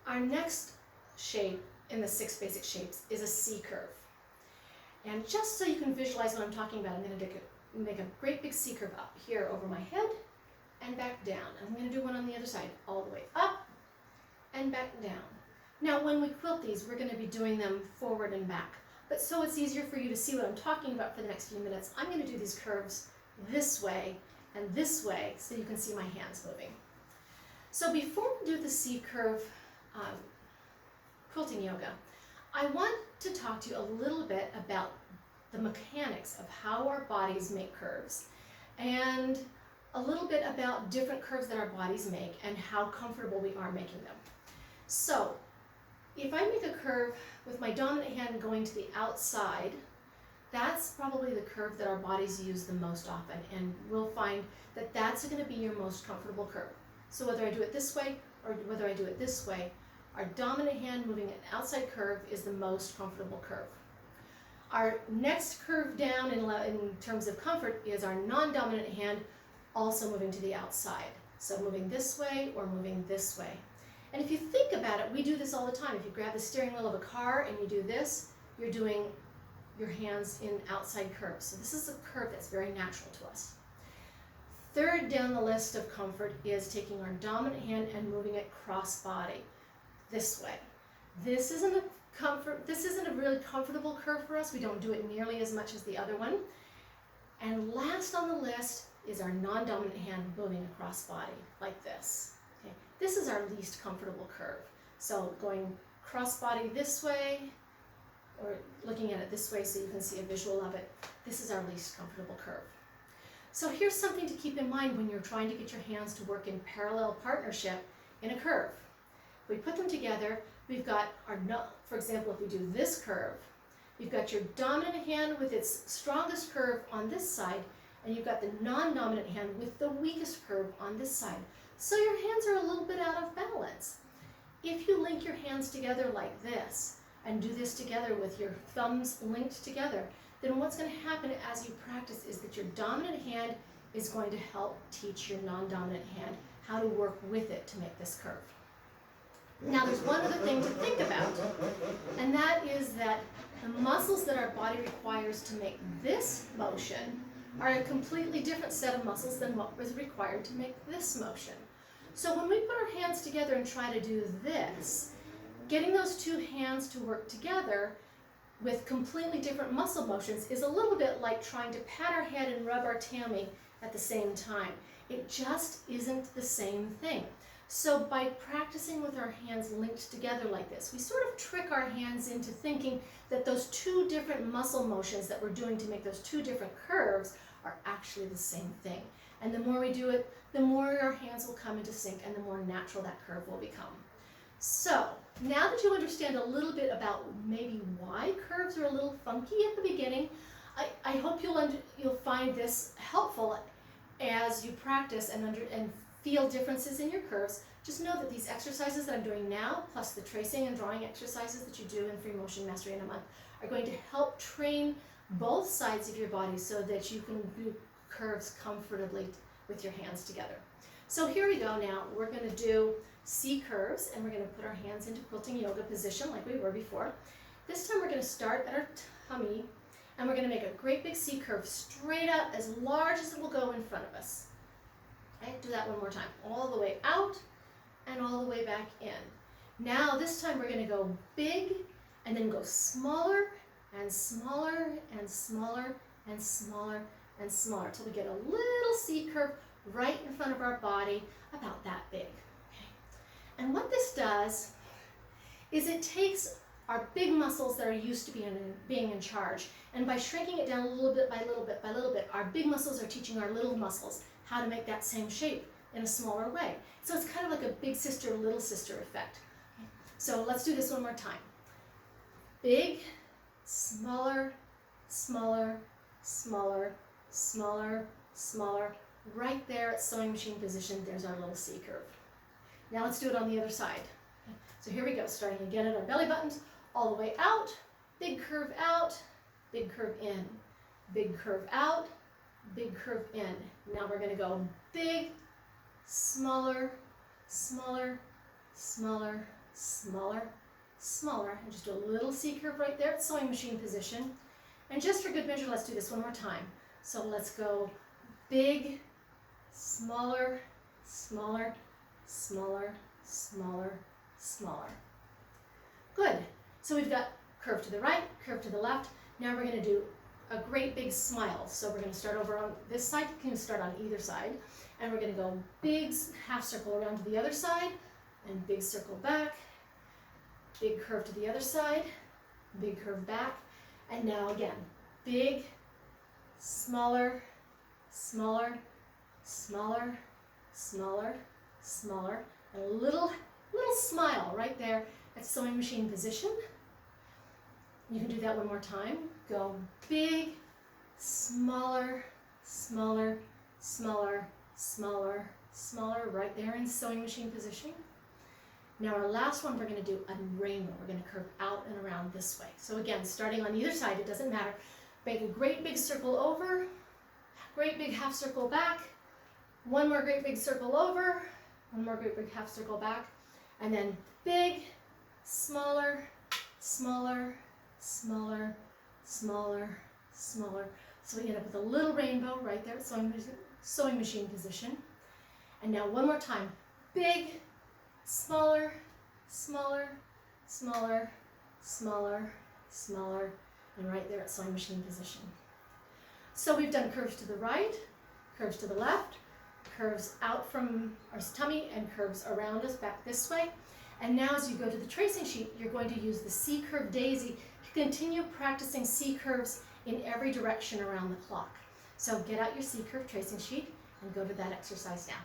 Our next shape in the 6 basic shapes is a C curve. And just so you can visualize what I'm talking about, I'm going to make a great big C curve up here over my head and back down. I'm going to do one on the other side, all the way up and back down. Now when we quilt these, we're going to be doing them forward and back. But so it's easier for you to see what I'm talking about for the next few minutes, I'm going to do these curves this way and this way so you can see my hands moving. So before we do the C curve quilting yoga, I want to talk to you a little bit about the mechanics of how our bodies make curves and a little bit about different curves that our bodies make and how comfortable we are making them. So if I make a curve with my dominant hand going to the outside, that's probably the curve that our bodies use the most often, and we'll find that that's going to be your most comfortable curve. So whether I do it this way or whether I do it this way, our dominant hand moving an outside curve is the most comfortable curve. Our next curve down in terms of comfort is our non-dominant hand also moving to the outside. So moving this way or moving this way. And if you think about it, we do this all the time. If you grab the steering wheel of a car and you do this, you're doing your hands in outside curves. So this is a curve that's very natural to us. Third down the list of comfort is taking our dominant hand and moving it cross body this way. This isn't a really comfortable curve for us. We don't do it nearly as much as the other one. And last on the list is our non-dominant hand moving across body like this. Okay. This is our least comfortable curve. So going cross body this way, or looking at it this way so you can see a visual of it, this is our least comfortable curve. So here's something to keep in mind when you're trying to get your hands to work in parallel partnership in a curve. If we put them together, we've got our, for example, if we do this curve, you've got your dominant hand with its strongest curve on this side, and you've got the non-dominant hand with the weakest curve on this side. So your hands are a little bit out of balance. If you link your hands together like this, and do this together with your thumbs linked together, then what's going to happen as you practice is that your dominant hand is going to help teach your non-dominant hand how to work with it to make this curve. Now there's one other thing to think about, and that is that the muscles that our body requires to make this motion are a completely different set of muscles than what was required to make this motion. So when we put our hands together and try to do this, getting those two hands to work together with completely different muscle motions is a little bit like trying to pat our head and rub our tummy at the same time. It just isn't the same thing. So by practicing with our hands linked together like this, we sort of trick our hands into thinking that those two different muscle motions that we're doing to make those two different curves are actually the same thing. And the more we do it, the more our hands will come into sync and the more natural that curve will become. So now that you understand a little bit about maybe why curves are a little funky at the beginning, I hope you'll find this helpful as you practice and feel differences in your curves. Just know that these exercises that I'm doing now, plus the tracing and drawing exercises that you do in Free Motion Mastery in a month, are going to help train both sides of your body so that you can do curves comfortably with your hands together. So here we go now. We're going to do C curves, and we're going to put our hands into quilting yoga position like we were before. This time we're going to start at our tummy, and we're going to make a great big C curve straight up as large as it will go in front of us. Okay, do that one more time. All the way out and all the way back in. Now this time we're going to go big and then go smaller and smaller and smaller and smaller and smaller until we get a little C curve right in front of our body, about that big. Okay. And what this does is it takes our big muscles that are used to being in charge, and by shrinking it down a little bit by little bit by little bit, our big muscles are teaching our little muscles how to make that same shape in a smaller way. So it's kind of like a big sister, little sister effect. Okay. So let's do this one more time. Big, smaller, smaller, smaller, smaller, smaller. Right there at sewing machine position, there's our little C curve. Now let's do it on the other side. Okay. So here we go, starting again at our belly buttons, all the way out, big curve out, big curve in, big curve out, big curve in. Now we're going to go big, smaller, smaller, smaller, smaller, smaller, and just do a little C curve right there at sewing machine position. And just for good measure, let's do this one more time. So let's go big, smaller, smaller, smaller, smaller, smaller. Good. So we've got curve to the right, curve to the left. Now we're going to do a great big smile. So we're going to start over on this side. You can start on either side. And we're going to go big half circle around to the other side, and big circle back, big curve to the other side, big curve back. And now again, big, smaller, smaller, smaller, smaller, smaller, and a little smile right there at sewing machine position. You can do that one more time. Go big, smaller, smaller, smaller, smaller, smaller, right there in sewing machine position. Now our last one, we're going to do a rainbow. We're going to curve out and around this way. So again, starting on either side, it doesn't matter. Make a great big circle over, great big half circle back, one more great big circle over, one more great big half circle back, and then big, smaller, smaller, smaller, smaller, smaller. So we end up with a little rainbow right there at sewing machine position. And now one more time, big, smaller, smaller, smaller, smaller, smaller, and right there at sewing machine position. So we've done curves to the right, curves to the left, curves out from our tummy, and curves around us back this way. And now as you go to the tracing sheet, you're going to use the C curve daisy to continue practicing C curves in every direction around the clock. So get out your C curve tracing sheet and go to that exercise now.